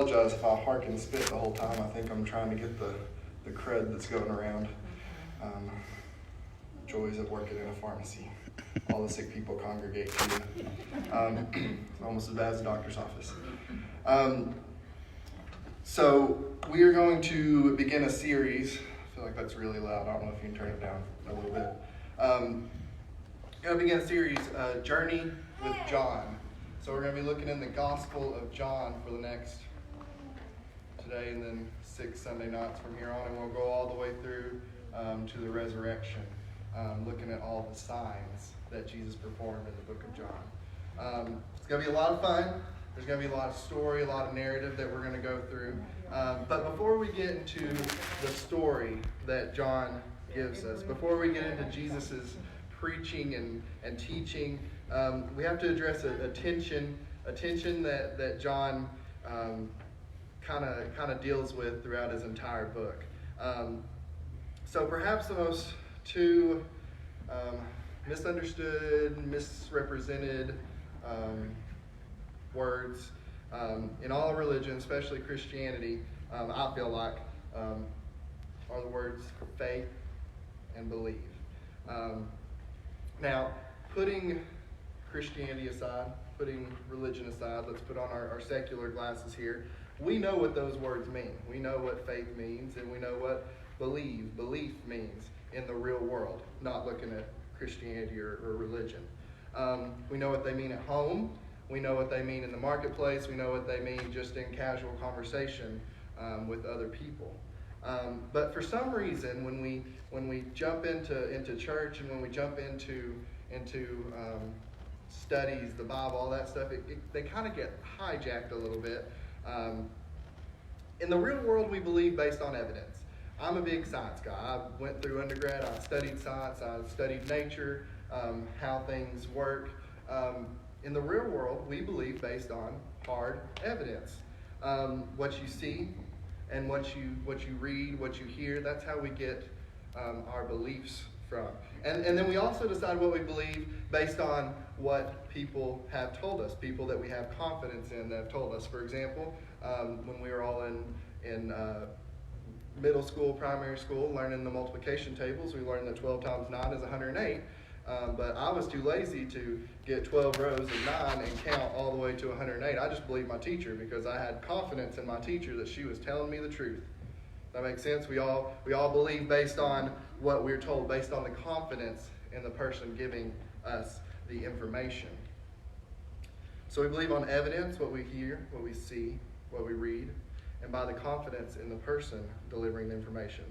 Apologize if I hark and spit the whole time. I think I'm trying to get the crud that's going around. Um, joys of working in a pharmacy. All the sick people congregate to you. Almost as bad as a doctor's office. So we are going to begin a series. I feel like that's really loud. I don't know if you can turn it down a little bit. Going to begin a series, Journey with John. So we're going to be looking in the Gospel of John for the next today and then 6 Sunday nights from here on, and we'll go all the way through to the resurrection, looking at all the signs that Jesus performed in the book of John. It's going to be a lot of fun. There's going to be a lot of story, a lot of narrative that we're going to go through. But before we get into the story that John gives us, before we get into Jesus's preaching and teaching, we have to address a tension that John kind of deals with throughout his entire book. So perhaps the most two misunderstood, misrepresented words in all religion, especially Christianity, I feel like, are the words faith and believe. Now, putting Christianity aside, putting religion aside, let's put on our secular glasses here. We know what those words mean. We know what faith means, and we know what belief means in the real world, not looking at Christianity or religion. We know what they mean at home. We know what they mean in the marketplace. We know what they mean just in casual conversation with other people. But for some reason, when we jump into church and when we jump into studies, the Bible, all that stuff, they kind of get hijacked a little bit. In the real world, we believe based on evidence. I'm a big science guy. I went through undergrad. I studied science. I studied nature, how things work. In the real world, we believe based on hard evidence. What you see and what you read, what you hear, that's how we get our beliefs from. And then we also decide what we believe based on what people have told us, people that we have confidence in that have told us. For example, when we were all in middle school, primary school, learning the multiplication tables, we learned that 12 times 9 is 108. But I was too lazy to get 12 rows of 9 and count all the way to 108. I just believed my teacher because I had confidence in my teacher that she was telling me the truth. That makes sense? We all believe based on what we're told, based on the confidence in the person giving us the information. So we believe on evidence, what we hear, what we see, what we read, and by the confidence in the person delivering the information.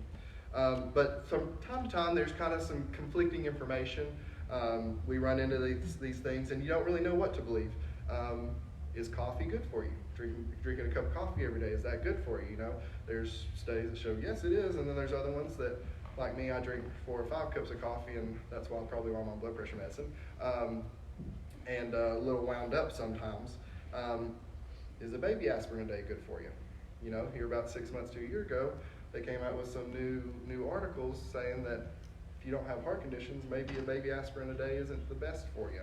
But from time to time, there's kind of some conflicting information. We run into these things, and you don't really know what to believe. Is coffee good for you? Drinking a cup of coffee every day, is that good for you? You know, there's studies that show yes, it is, and then there's other ones that, like me, I drink 4 or 5 cups of coffee, and that's why I'm probably on my blood pressure medicine, and a little wound up sometimes. Is a baby aspirin a day good for you? You know, here about 6 months to a year ago, they came out with some new articles saying that if you don't have heart conditions, maybe a baby aspirin a day isn't the best for you.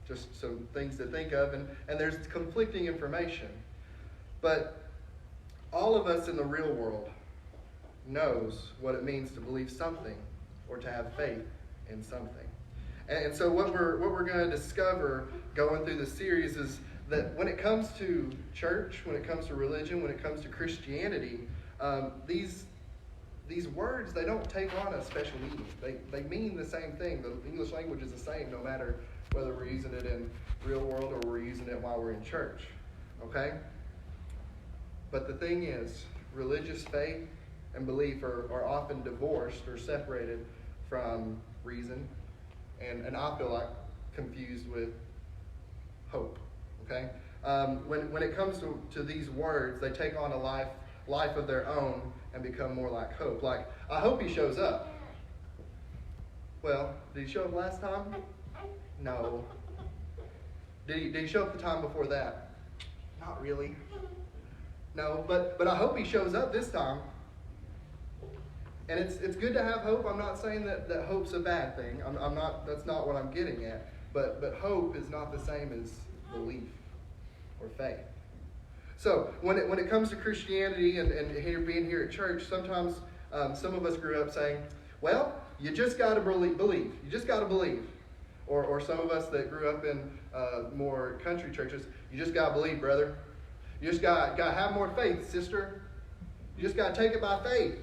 Just some things to think of, and there's conflicting information. But all of us in the real world knows what it means to believe something or to have faith in something. And so what we're going to discover going through this series is that when it comes to church, when it comes to religion, when it comes to Christianity, these words, they don't take on a special meaning. They mean the same thing. The English language is the same no matter whether we're using it in real world or we're using it while we're in church. Okay? But the thing is, religious faith and belief are often divorced or separated from reason, and I feel like confused with hope. Okay? When it comes to these words, they take on a life of their own and become more like hope. Like, I hope he shows up. Well, did he show up last time? No. Did he show up the time before that? Not really. No, but I hope he shows up this time. And it's good to have hope. I'm not saying that hope's a bad thing. I'm not. That's not what I'm getting at. But hope is not the same as belief or faith. So when it comes to Christianity and being here at church, sometimes some of us grew up saying, well, you just got to believe. You just got to believe. Or some of us that grew up in more country churches, you just got to believe, brother. You just got to have more faith, sister. You just got to take it by faith.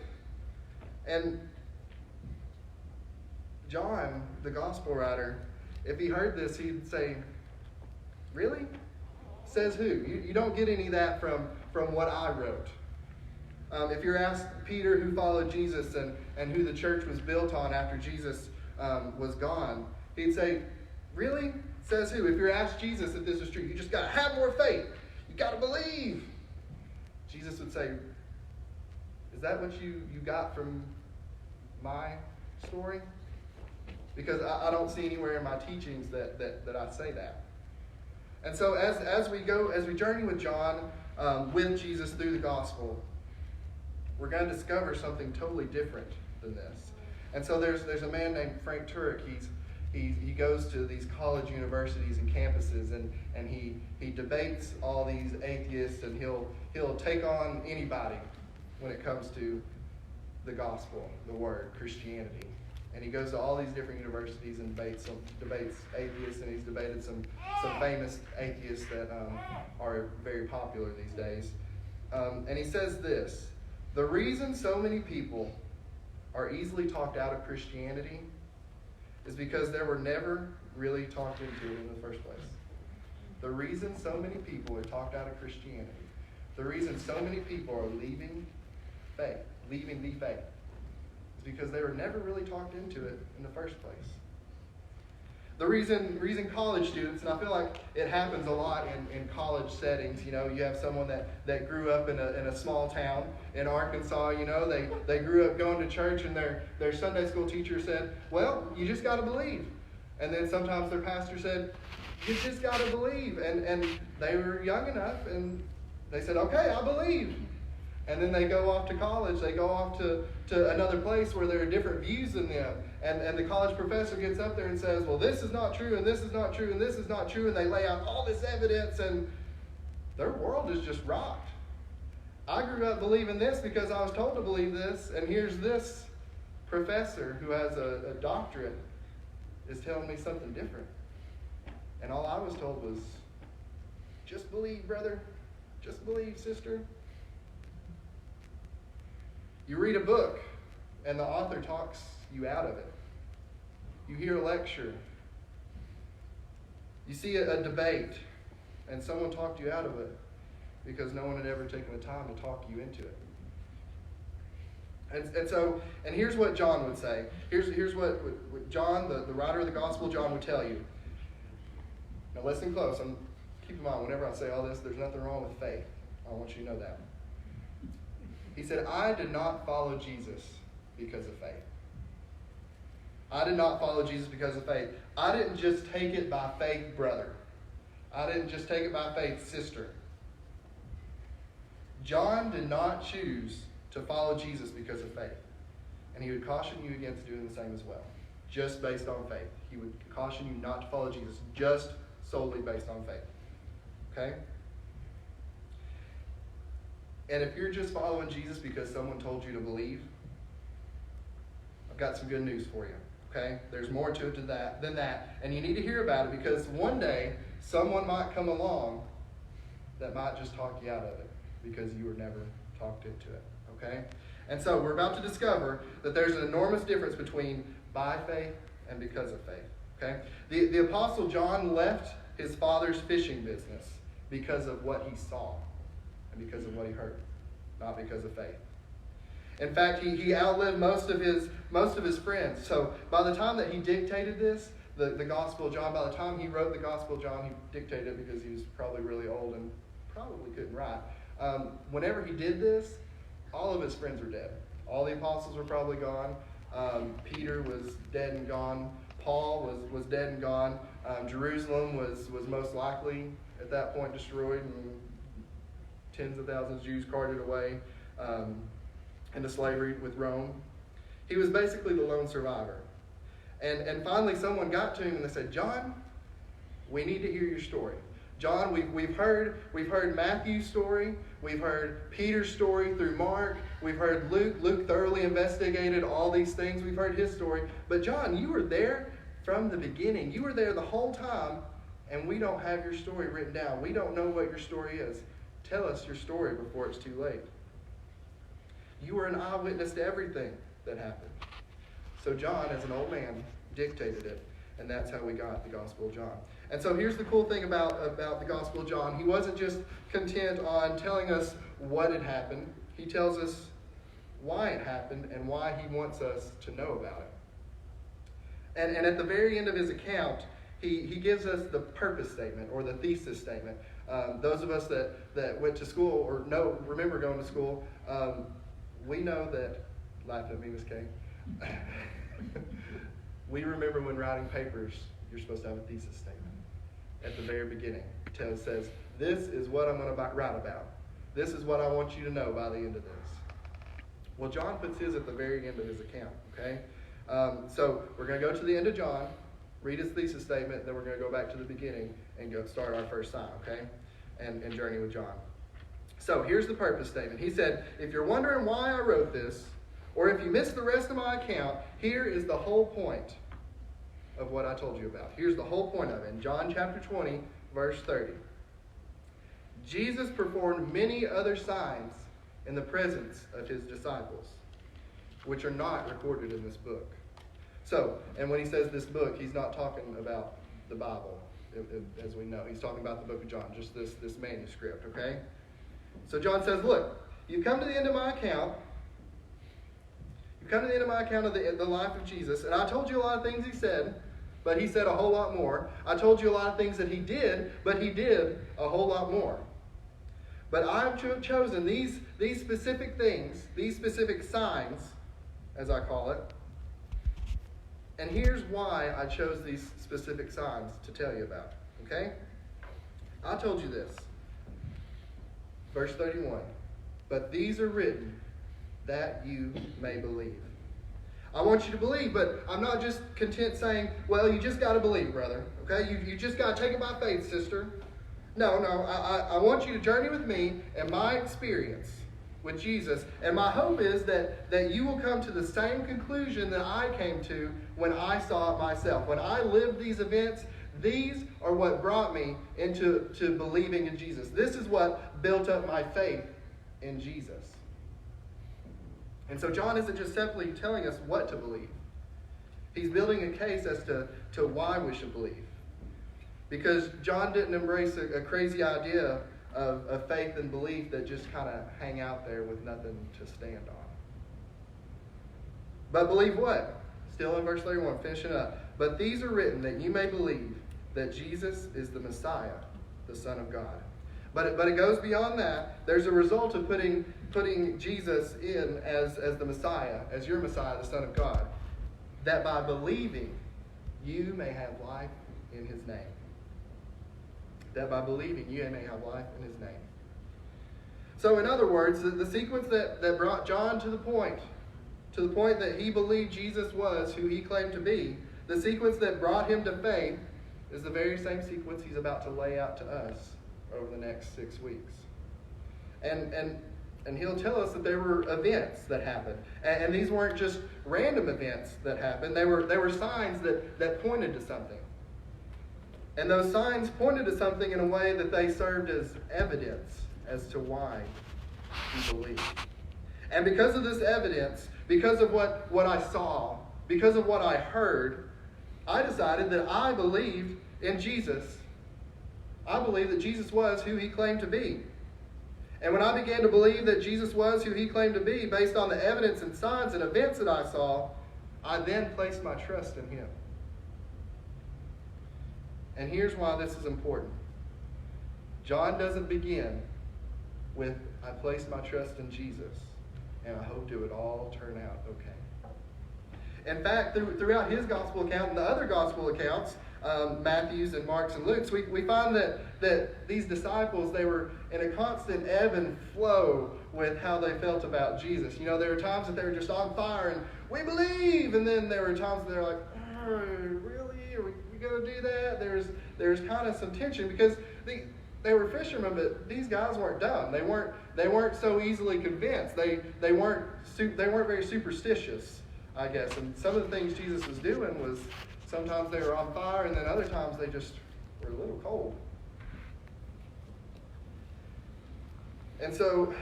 And John, the gospel writer, if he heard this, he'd say, really? Says who? You don't get any of that from what I wrote. If you're asked Peter who followed Jesus and who the church was built on after Jesus was gone, he'd say, really? Says who? If you're asked Jesus if this is true, you just got to have more faith. You got to believe. Jesus would say, is that what you got from my story? Because I don't see anywhere in my teachings that I say that. And so as we journey with John, with Jesus through the gospel, we're going to discover something totally different than this. And so there's a man named Frank Turek. He goes to these college universities and campuses and he debates all these atheists, and he'll take on anybody when it comes to the gospel, the word, Christianity. And he goes to all these different universities and debates atheists, and he's debated some famous atheists that are very popular these days. And he says this: the reason so many people are easily talked out of Christianity is because they were never really talked into it in the first place. The reason so many people are talked out of Christianity, the reason so many people are leaving the faith, is because they were never really talked into it in the first place. The reason college students, and I feel like it happens a lot in college settings, you have someone that grew up in a small town in Arkansas, they grew up going to church, and their Sunday school teacher said, well, you just got to believe. And then sometimes their pastor said, you just got to believe. And they were young enough, and they said, okay, I believe. And then they go off to college. They go off to another place where there are different views than them. And the college professor gets up there and says, well, this is not true, and this is not true, and this is not true. And they lay out all this evidence, and their world is just rocked. I grew up believing this because I was told to believe this, and here's this professor who has a doctorate is telling me something different. And all I was told was, just believe, brother. Just believe, sister. You read a book, and the author talks you out of it. You hear a lecture. You see a debate, and someone talked you out of it because no one had ever taken the time to talk you into it. And here's what John would say. Here's what John, the writer of the gospel, John would tell you. Now listen close. Keep in mind, whenever I say all this, there's nothing wrong with faith. I want you to know that. He said, I did not follow Jesus because of faith. I did not follow Jesus because of faith. I didn't just take it by faith, brother. I didn't just take it by faith, sister. John did not choose to follow Jesus because of faith. And he would caution you against doing the same as well, just based on faith. He would caution you not to follow Jesus just solely based on faith. Okay? And if you're just following Jesus because someone told you to believe, I've got some good news for you. Okay? There's more to it than that. And you need to hear about it because one day someone might come along that might just talk you out of it because you were never talked into it. Okay? And so we're about to discover that there's an enormous difference between by faith and because of faith. Okay? The Apostle John left his father's fishing business because of what he saw and because of what he heard, not because of faith. In fact, he outlived most of his friends. So by the time that he dictated this, the Gospel of John, by the time he wrote the Gospel of John, he dictated it because he was probably really old and probably couldn't write. Whenever he did this, all of his friends were dead. All the apostles were probably gone. Peter was dead and gone. Paul was dead and gone. Jerusalem was most likely at that point destroyed, and tens of thousands of Jews carted away into slavery with Rome. He was basically the lone survivor. And finally someone got to him and they said, John, we need to hear your story. John, we've heard Matthew's story. We've heard Peter's story through Mark. We've heard Luke. Luke thoroughly investigated all these things. We've heard his story. But John, you were there from the beginning. You were there the whole time, and we don't have your story written down. We don't know what your story is. Tell us your story before it's too late. You were an eyewitness to everything that happened. So John, as an old man, dictated it. And that's how we got the Gospel of John. And so here's the cool thing about the Gospel of John. He wasn't just content on telling us what had happened. He tells us why it happened and why he wants us to know about it. And at the very end of his account, he gives us the purpose statement or the thesis statement. Those of us that went to school or remember going to school, we know that, laugh at me, Miss Kay. We remember when writing papers, you're supposed to have a thesis statement at the very beginning. It says, this is what I'm going to write about. This is what I want you to know by the end of this. Well, John puts his at the very end of his account, okay? So we're going to go to the end of John, read his thesis statement, then we're going to go back to the beginning and go start our first sign, okay? And journey with John. So here's the purpose statement. He said, if you're wondering why I wrote this, or if you missed the rest of my account, here is the whole point of what I told you about. Here's the whole point of it. In John chapter 20, verse 30. Jesus performed many other signs in the presence of his disciples, which are not recorded in this book. So, and when he says this book, he's not talking about the Bible, as we know. He's talking about the book of John, just this manuscript, okay? So John says, look, you've come to the end of my account. You've come to the end of my account of the life of Jesus, and I told you a lot of things he said, but he said a whole lot more. I told you a lot of things that he did, but he did a whole lot more. But I've chosen these specific things, these specific signs, as I call it. And here's why I chose these specific signs to tell you about. Okay? I told you this. Verse 31. But these are written that you may believe. I want you to believe, but I'm not just content saying, well, you just got to believe, brother. Okay? You just got to take it by faith, sister. No. I want you to journey with me and my experience with Jesus. And my hope is that you will come to the same conclusion that I came to when I saw it myself. When I lived these events, these are what brought me into believing in Jesus. This is what built up my faith in Jesus. And so John isn't just simply telling us what to believe. He's building a case as to why we should believe. Because John didn't embrace a crazy idea of faith and belief that just kind of hang out there with nothing to stand on. But believe what? Still in verse 31, finishing up. But these are written that you may believe that Jesus is the Messiah, the Son of God. But it goes beyond that. There's a result of putting Jesus in as the Messiah, as your Messiah, the Son of God. That by believing, you may have life in his name. That by believing, you may have life in his name. So in other words, the sequence that brought John to the point that he believed Jesus was who he claimed to be, the sequence that brought him to faith is the very same sequence he's about to lay out to us over the next 6 weeks. And he'll tell us that there were events that happened. And these weren't just random events that happened. They were signs that pointed to something. And those signs pointed to something in a way that they served as evidence as to why he believed. And because of this evidence, because of what I saw, because of what I heard, I decided that I believed in Jesus. I believed that Jesus was who he claimed to be. And when I began to believe that Jesus was who he claimed to be, based on the evidence and signs and events that I saw, I then placed my trust in him. And here's why this is important. John doesn't begin with, I placed my trust in Jesus, and I hoped it would all turn out okay. In fact, throughout his gospel account and the other gospel accounts, Matthew's and Mark's and Luke's, we find that these disciples, they were in a constant ebb and flow with how they felt about Jesus. You know, there were times that they were just on fire and we believe, and then there were times that they were like, oh, really? Are we going to do that? There's kind of some tension because they were fishermen, but these guys weren't dumb. They weren't so easily convinced. They weren't very superstitious, I guess. And some of the things Jesus was doing was sometimes they were on fire, and then other times they just were a little cold. And so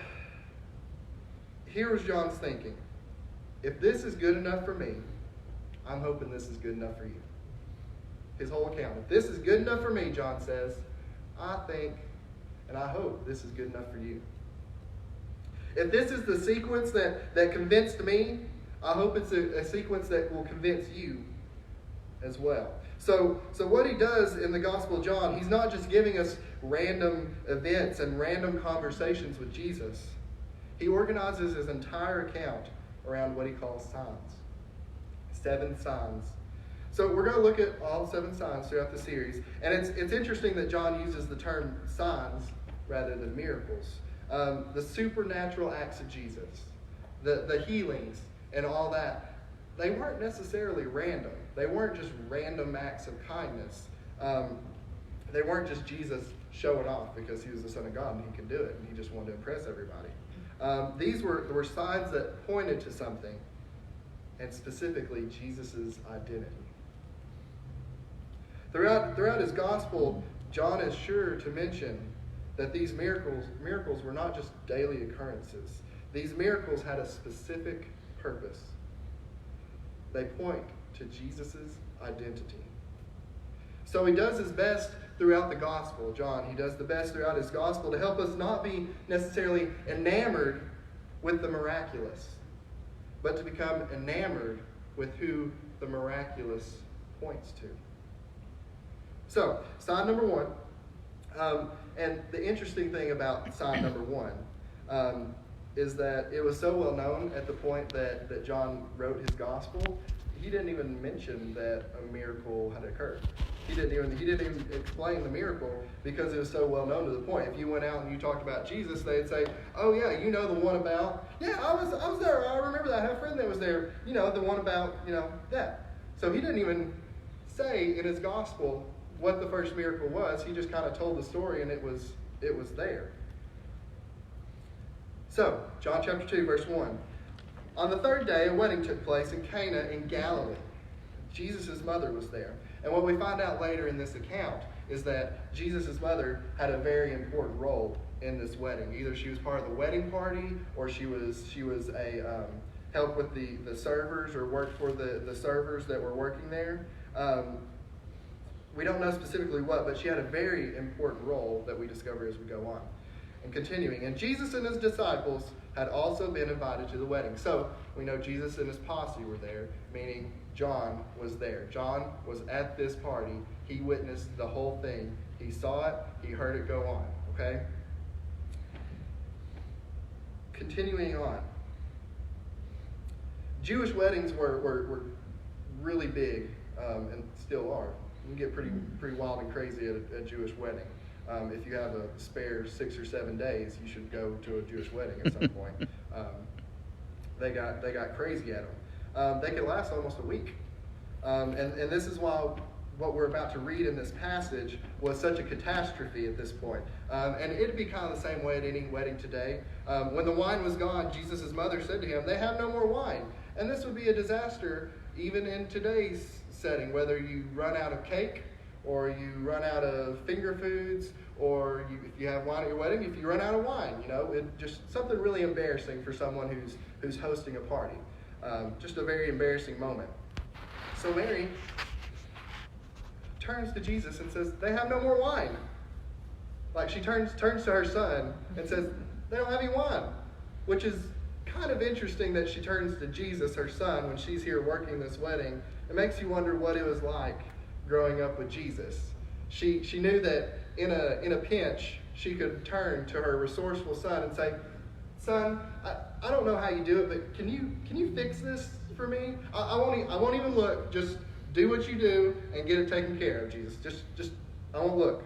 here was John's thinking. If this is good enough for me, I'm hoping this is good enough for you. His whole account. If this is good enough for me, John says, I think and I hope this is good enough for you. If this is the sequence that convinced me, I hope it's a sequence that will convince you as well. So what he does in the Gospel of John, he's not just giving us random events and random conversations with Jesus. He organizes his entire account around what he calls signs. 7 signs. So we're going to look at all 7 signs throughout the series. And it's interesting that John uses the term signs rather than miracles. The supernatural acts of Jesus, the healings and all that, they weren't necessarily random. They weren't just random acts of kindness. They weren't just Jesus showing off because he was the Son of God and he could do it and he just wanted to impress everybody. These were signs that pointed to something, and specifically Jesus' identity. Throughout his gospel, John is sure to mention that these miracles were not just daily occurrences. These miracles had a specific purpose. They point to Jesus' identity. So he does his best throughout the gospel, John. He does the best throughout his gospel to help us not be necessarily enamored with the miraculous, but to become enamored with who the miraculous points to. So, sign number 1. And the interesting thing about sign number 1 is that it was so well known at the point that John wrote his gospel, he didn't even mention that a miracle had occurred. He didn't even explain the miracle because it was so well known to the point. If you went out and you talked about Jesus, they'd say, "Oh yeah, you know the one about, yeah, I was there. I remember that. I had a friend that was there. You know, the one about, that." So he didn't even say in his gospel what the first miracle was. He just kind of told the story, and it was there. So, John chapter 2, verse 1. On the 3rd day, a wedding took place in Cana in Galilee. Jesus' mother was there. And what we find out later in this account is that Jesus' mother had a very important role in this wedding. Either she was part of the wedding party, or she was a help with the servers, or worked for the servers that were working there. We don't know specifically what, but she had a very important role that we discover as we go on. And continuing, and Jesus and his disciples had also been invited to the wedding. So we know Jesus and his posse were there, meaning John was there. John was at this party. He witnessed the whole thing. He saw it. He heard it go on. Okay? Continuing on. Jewish weddings were really big, and still are. You can get pretty wild and crazy at a Jewish wedding. If you have a spare 6 or 7 days, you should go to a Jewish wedding at some point. They got crazy at them. They could last almost a week. And this is why what we're about to read in this passage was such a catastrophe at this point. And it'd be kind of the same way at any wedding today. When the wine was gone, Jesus' mother said to him, "They have no more wine." And this would be a disaster even in today's setting, whether you run out of cake, or you run out of finger foods, or if you have wine at your wedding, if you run out of wine, it just something really embarrassing for someone who's hosting a party. Just a very embarrassing moment. So Mary turns to Jesus and says, "They have no more wine." Like she turns to her son and says, "They don't have any wine," which is kind of interesting that she turns to Jesus, her son, when she's here working this wedding. It makes you wonder what it was like growing up with Jesus. She knew that in a pinch she could turn to her resourceful son and say, "Son, I don't know how you do it, but can you fix this for me? I won't even look. Just do what you do and get it taken care of, Jesus. Just I won't look."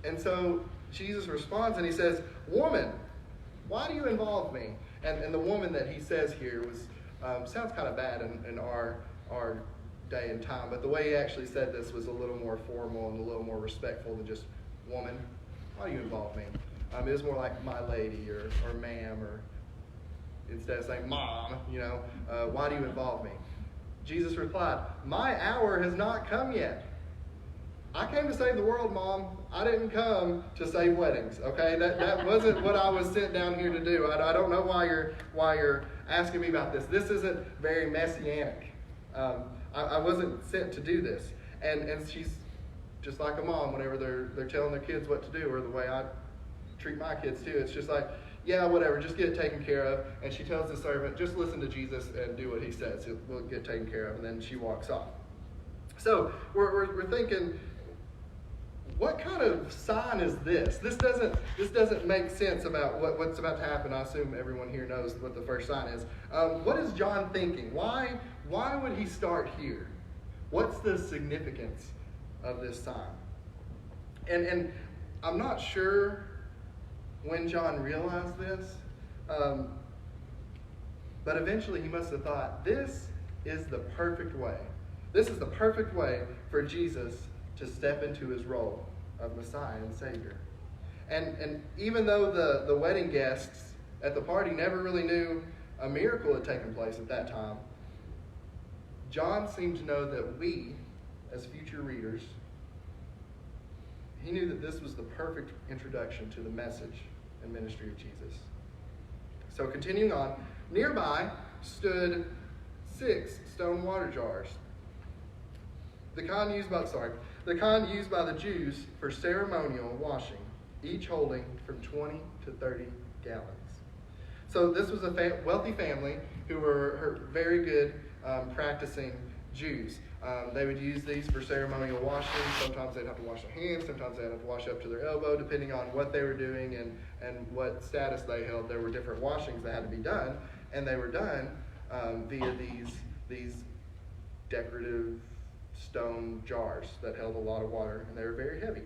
And so Jesus responds and he says, "Woman, why do you involve me?" And the woman that he says here was sounds kind of bad in our day and time. But the way he actually said this was a little more formal and a little more respectful than just woman. Why do you involve me? It was more like my lady or ma'am, or instead of saying mom, why do you involve me? Jesus replied, my hour has not come yet. I came to save the world, Mom. I didn't come to save weddings. Okay, that wasn't what I was sent down here to do. I don't know why you're asking me about this. This isn't very messianic. I wasn't sent to do this. And she's just like a mom whenever they're telling their kids what to do, or the way I treat my kids too. It's just like, yeah, whatever, just get it taken care of. And she tells the servant, just listen to Jesus and do what he says. It will get taken care of. And then she walks off. So we're thinking, what kind of sign is this? This doesn't make sense about what's about to happen. I assume everyone here knows what the first sign is. What is John thinking? Why would he start here? What's the significance of this sign? And I'm not sure when John realized this, but eventually he must have thought, this is the perfect way. This is the perfect way for Jesus to step into his role of Messiah and Savior. And even though the wedding guests at the party never really knew a miracle had taken place at that time, John seemed to know that we, as future readers, he knew that this was the perfect introduction to the message and ministry of Jesus. So continuing on, nearby stood 6 stone water jars. The kind used by the Jews for ceremonial washing, each holding from 20 to 30 gallons. So this was a wealthy family who were very good practicing Jews. They would use these for ceremonial washing. Sometimes they'd have to wash their hands. Sometimes they'd have to wash up to their elbow, depending on what they were doing and what status they held. There were different washings that had to be done, and they were done via these decorative stone jars that held a lot of water, and they were very heavy.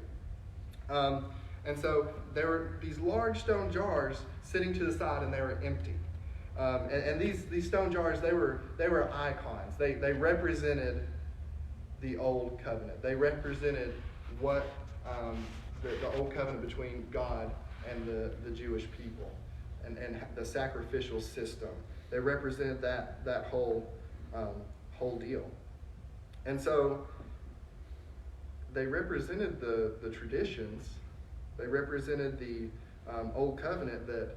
And so there were these large stone jars sitting to the side, and they were empty. And these stone jars, they were icons. They represented the old covenant. They represented what the old covenant between God and the Jewish people, and the sacrificial system. They represented that whole deal. And so they represented the traditions. They represented the old covenant that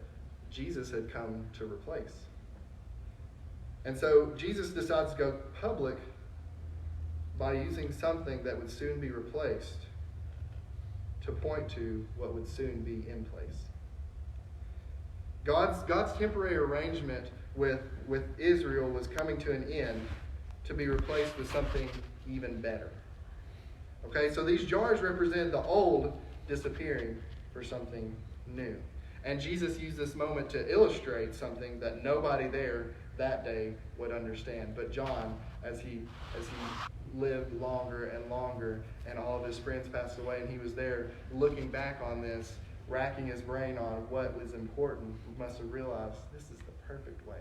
Jesus had come to replace. And so Jesus decides to go public by using something that would soon be replaced to point to what would soon be in place. God's temporary arrangement with Israel was coming to an end, to be replaced with something even better. Okay, so these jars represent the old disappearing for something new. And Jesus used this moment to illustrate something that nobody there that day would understand. But John, as he lived longer and longer, and all of his friends passed away, and he was there looking back on this, racking his brain on what was important, must have realized this is the perfect way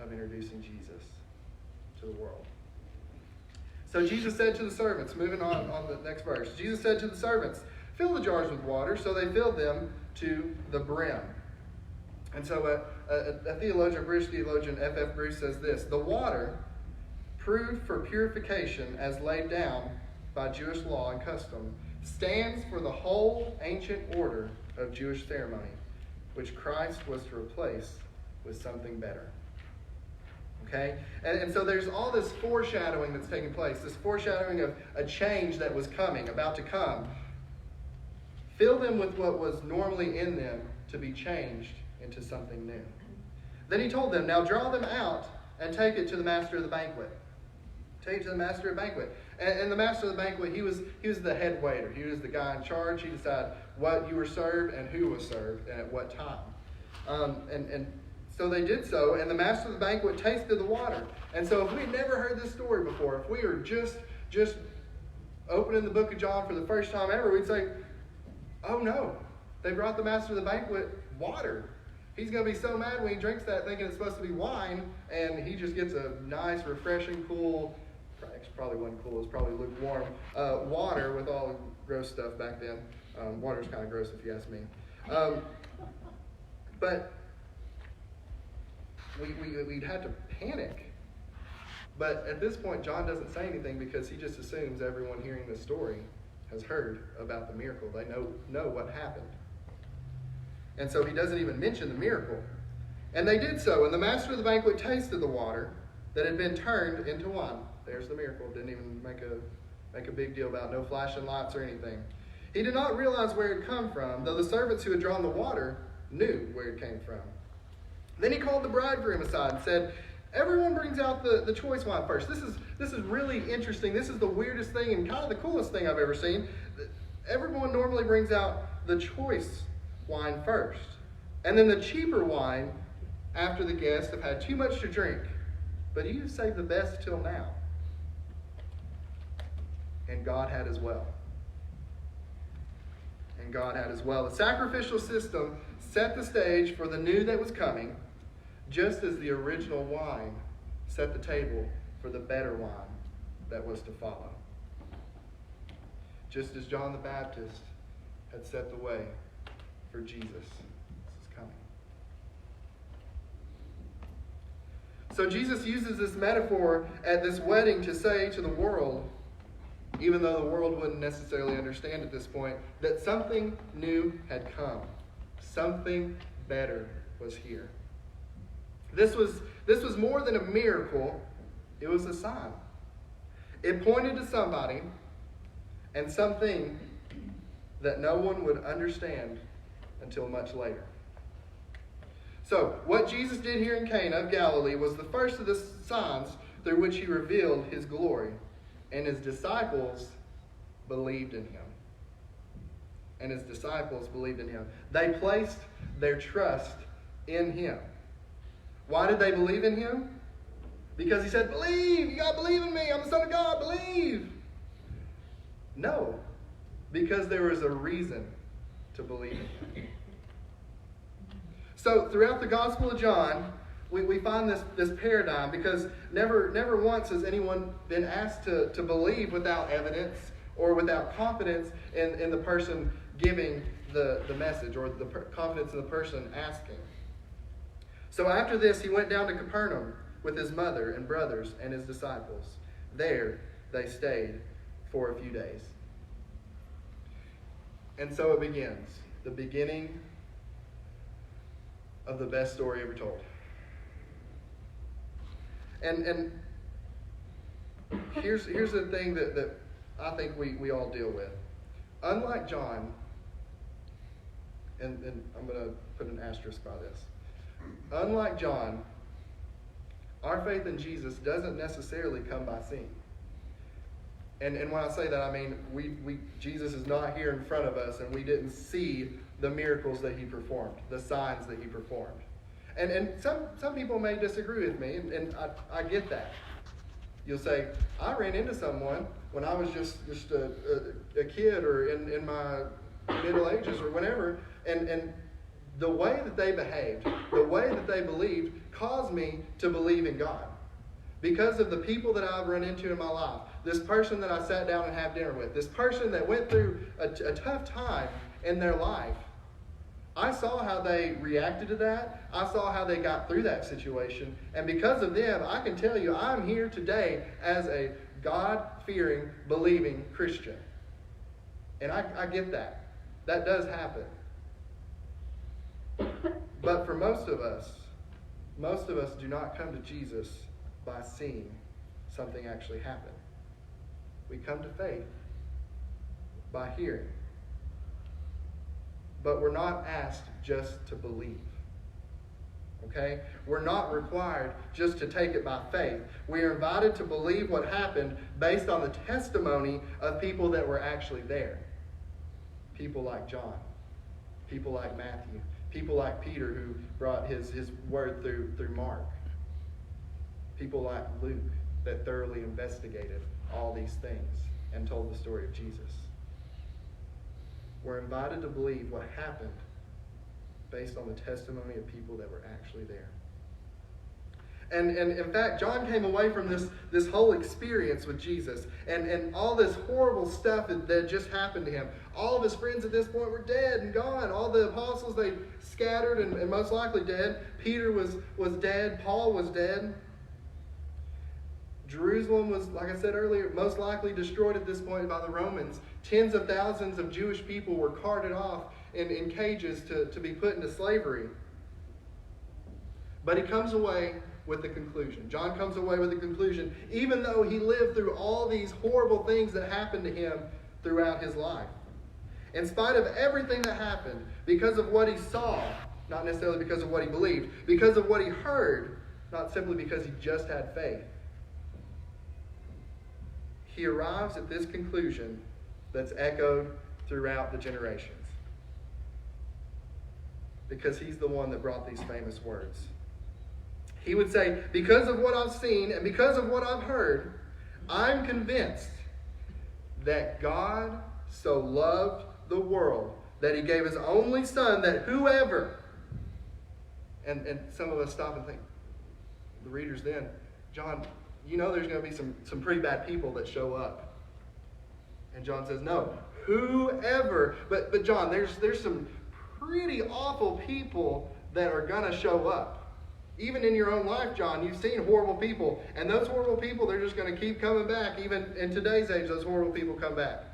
of introducing Jesus to the world. So Jesus said to the servants, moving on the next verse, Jesus said to the servants, fill the jars with water. So they filled them to the brim. And so a British theologian, F.F. Bruce, says this: the water, proved for purification as laid down by Jewish law and custom, stands for the whole ancient order of Jewish ceremony, which Christ was to replace with something better. Okay? And so there's all this foreshadowing that's taking place, this foreshadowing of a change that was coming, about to come. Fill them with what was normally in them to be changed into something new. Then he told them, now draw them out and take it to the master of the banquet. Take it to the master of the banquet. And the master of the banquet, he was the head waiter. He was the guy in charge. He decided what you were served and who was served and at what time. And so they did so, and the master of the banquet tasted the water. And so if we'd never heard this story before, if we were just opening the book of John for the first time ever, we'd say, oh no, they brought the master of the banquet water. He's going to be so mad when he drinks that thinking it's supposed to be wine, and he just gets a nice, refreshing, cool probably wasn't cool. It was probably lukewarm water with all the gross stuff back then. Water's kind of gross if you ask me. But we'd had to panic. But at this point, John doesn't say anything because he just assumes everyone hearing this story has heard about the miracle. They know what happened. And so he doesn't even mention the miracle. And they did so, and the master of the banquet tasted the water that had been turned into wine. There's the miracle. Didn't even make a big deal about, no flashing lights or anything. He did not realize where it had come from, though the servants who had drawn the water knew where it came from. Then he called the bridegroom aside and said, everyone brings out the choice wine first. This is really interesting. This is the weirdest thing and kind of the coolest thing I've ever seen. Everyone normally brings out the choice wine first. And then the cheaper wine after the guests have had too much to drink. But you saved the best till now. And God had as well. And God had as well. The sacrificial system set the stage for the new that was coming, just as the original wine set the table for the better wine that was to follow. Just as John the Baptist had set the way for Jesus' coming. So Jesus uses this metaphor at this wedding to say to the world, even though the world wouldn't necessarily understand at this point, that something new had come. Something better was here. This was more than a miracle. It was a sign. It pointed to somebody and something that no one would understand until much later. So, what Jesus did here in Cana of Galilee was the first of the signs through which he revealed his glory. And his disciples believed in him. And his disciples believed in him. They placed their trust in him. Why did they believe in him? Because he said, believe! You gotta believe in me! I'm the Son of God! Believe! No. Because there was a reason to believe in him. So, throughout the Gospel of John, we find this paradigm because never once has anyone been asked to believe without evidence or without confidence in the person giving the message, or the confidence in the person asking. So after this, he went down to Capernaum with his mother and brothers and his disciples. There they stayed for a few days. And so it begins, the beginning of the best story ever told. And here's the thing that I think we all deal with. Unlike John, and I'm going to put an asterisk by this. Unlike John, our faith in Jesus doesn't necessarily come by seeing. And when I say that, I mean Jesus is not here in front of us, and we didn't see the miracles that he performed, the signs that he performed. And some people may disagree with me, and I get that. You'll say, I ran into someone when I was just a kid or in my middle ages or whenever, and the way that they behaved, the way that they believed, caused me to believe in God. Because of the people that I've run into in my life, this person that I sat down and had dinner with, this person that went through a tough time in their life, I saw how they reacted to that. I saw how they got through that situation. And because of them, I can tell you I'm here today as a God-fearing, believing Christian. And I get that. That does happen. But for most of us do not come to Jesus by seeing something actually happen. We come to faith by hearing. But we're not asked just to believe. Okay? We're not required just to take it by faith. We are invited to believe what happened based on the testimony of people that were actually there. People like John. People like Matthew. People like Peter, who brought his word through Mark. People like Luke, that thoroughly investigated all these things and told the story of Jesus. We're invited to believe what happened based on the testimony of people that were actually there. And in fact, John came away from this whole experience with Jesus and all this horrible stuff that just happened to him. All of his friends at this point were dead and gone. All the apostles, they scattered and most likely dead. Peter was dead. Paul was dead. Jerusalem was, like I said earlier, most likely destroyed at this point by the Romans. Tens of thousands of Jewish people were carted off in cages to be put into slavery. But he comes away with the conclusion. John comes away with the conclusion, even though he lived through all these horrible things that happened to him throughout his life. In spite of everything that happened, because of what he saw, not necessarily because of what he believed, because of what he heard, not simply because he just had faith, he arrives at this conclusion that's echoed throughout the generations. Because he's the one that brought these famous words. He would say, because of what I've seen and because of what I've heard, I'm convinced that God so loved the world that he gave his only son, that whoever, and some of us stop and think, the readers then, John, you know there's going to be some pretty bad people that show up. And John says, no, whoever. But John, there's some pretty awful people that are going to show up. Even in your own life, John, you've seen horrible people. And those horrible people, they're just going to keep coming back. Even in today's age, those horrible people come back.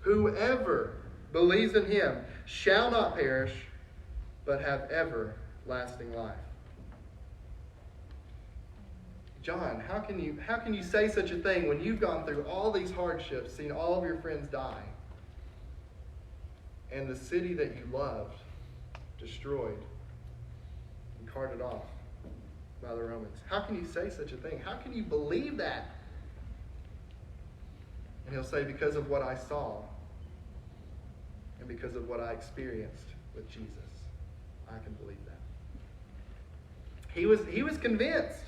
Whoever believes in him shall not perish, but have everlasting life. John, how can you say such a thing when you've gone through all these hardships, seen all of your friends die, and the city that you loved destroyed and carted off by the Romans? How can you say such a thing? How can you believe that? And he'll say, because of what I saw and because of what I experienced with Jesus, I can believe that. He was convinced.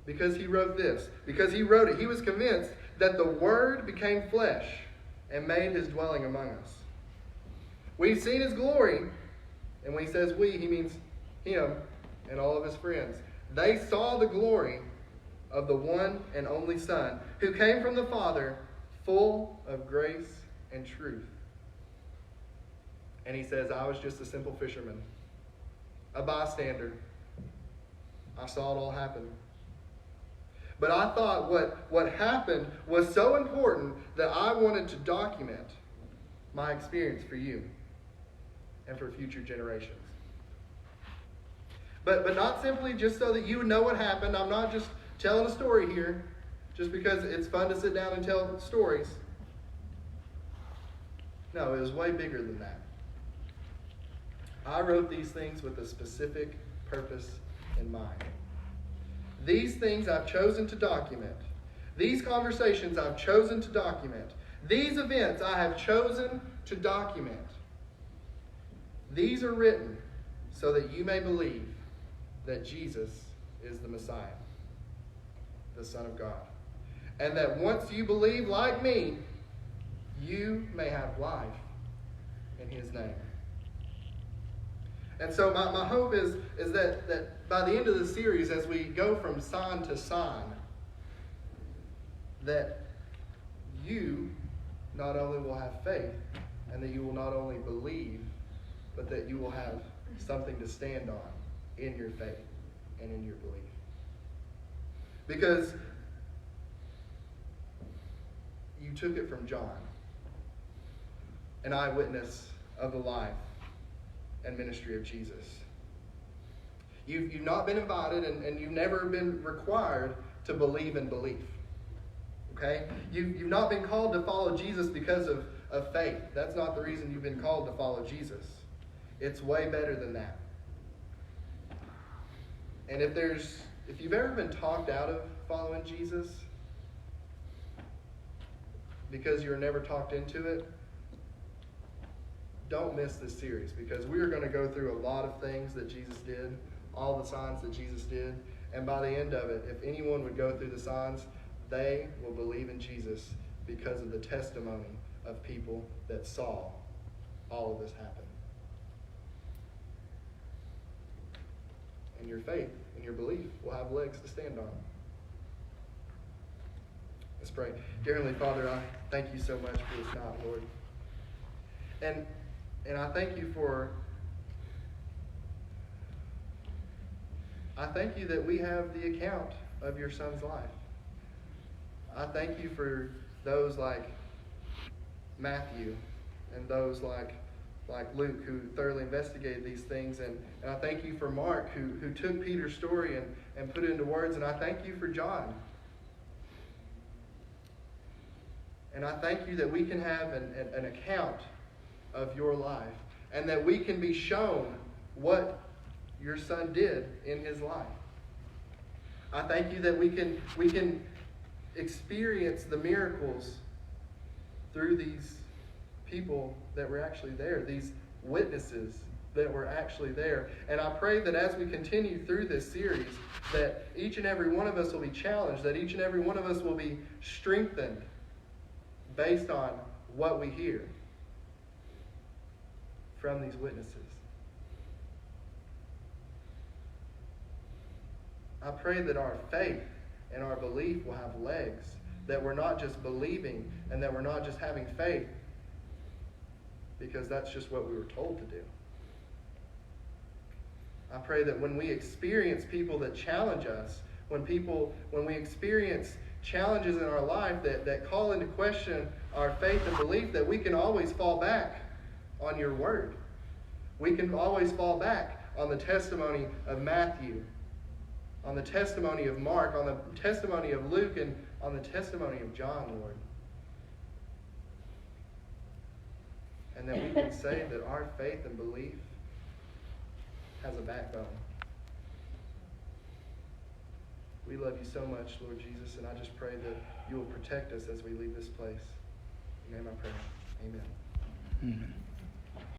Because he wrote this. Because he wrote it. He was convinced that the Word became flesh and made his dwelling among us. We've seen his glory. And when he says we, he means him and all of his friends. They saw the glory of the one and only Son, who came from the Father, full of grace and truth. And he says, I was just a simple fisherman, a bystander. I saw it all happen. But I thought what happened was so important that I wanted to document my experience for you and for future generations. But not simply just so that you would know what happened. I'm not just telling a story here just because it's fun to sit down and tell stories. No, it was way bigger than that. I wrote these things with a specific purpose in mind. These things I've chosen to document. These conversations I've chosen to document. These events I have chosen to document. These are written so that you may believe that Jesus is the Messiah, the Son of God. And that once you believe like me, you may have life in his name. And so my hope is that by the end of the series, as we go from sign to sign, that you not only will have faith, and that you will not only believe, but that you will have something to stand on in your faith and in your belief. Because you took it from John, an eyewitness of the life and ministry of Jesus. You've not been invited and you've never been required to believe in belief. Okay? You've not been called to follow Jesus because of faith. That's not the reason you've been called to follow Jesus. It's way better than that. And if you've ever been talked out of following Jesus because you were never talked into it, don't miss this series, because we are going to go through a lot of things that Jesus did, all the signs that Jesus did, and by the end of it, if anyone would go through the signs, they will believe in Jesus because of the testimony of people that saw all of this happen. and your faith and your belief will have legs to stand on. Let's pray. Dear Heavenly Father, I thank you so much for this night, Lord. And I thank you that we have the account of your Son's life. I thank you for those like Matthew and those like Luke who thoroughly investigated these things. And I thank you for Mark who took Peter's story and put it into words. And I thank you for John. And I thank you that we can have an account of your life and that we can be shown what your Son did in his life. I thank you that we can experience the miracles through these people that were actually there, these witnesses that were actually there. And I pray that as we continue through this series, that each and every one of us will be challenged, that each and every one of us will be strengthened based on what we hear from these witnesses. I pray that our faith and our belief will have legs, that we're not just believing and that we're not just having faith because that's just what we were told to do. I pray that when we experience people that challenge us, when we experience challenges in our life that call into question our faith and belief, that we can always fall back on your word. We can always fall back on the testimony of Matthew, on the testimony of Mark, on the testimony of Luke, and on the testimony of John, Lord. And that we can say that our faith and belief has a backbone. We love you so much, Lord Jesus, and I just pray that you will protect us as we leave this place. In your name I pray. Amen. Amen.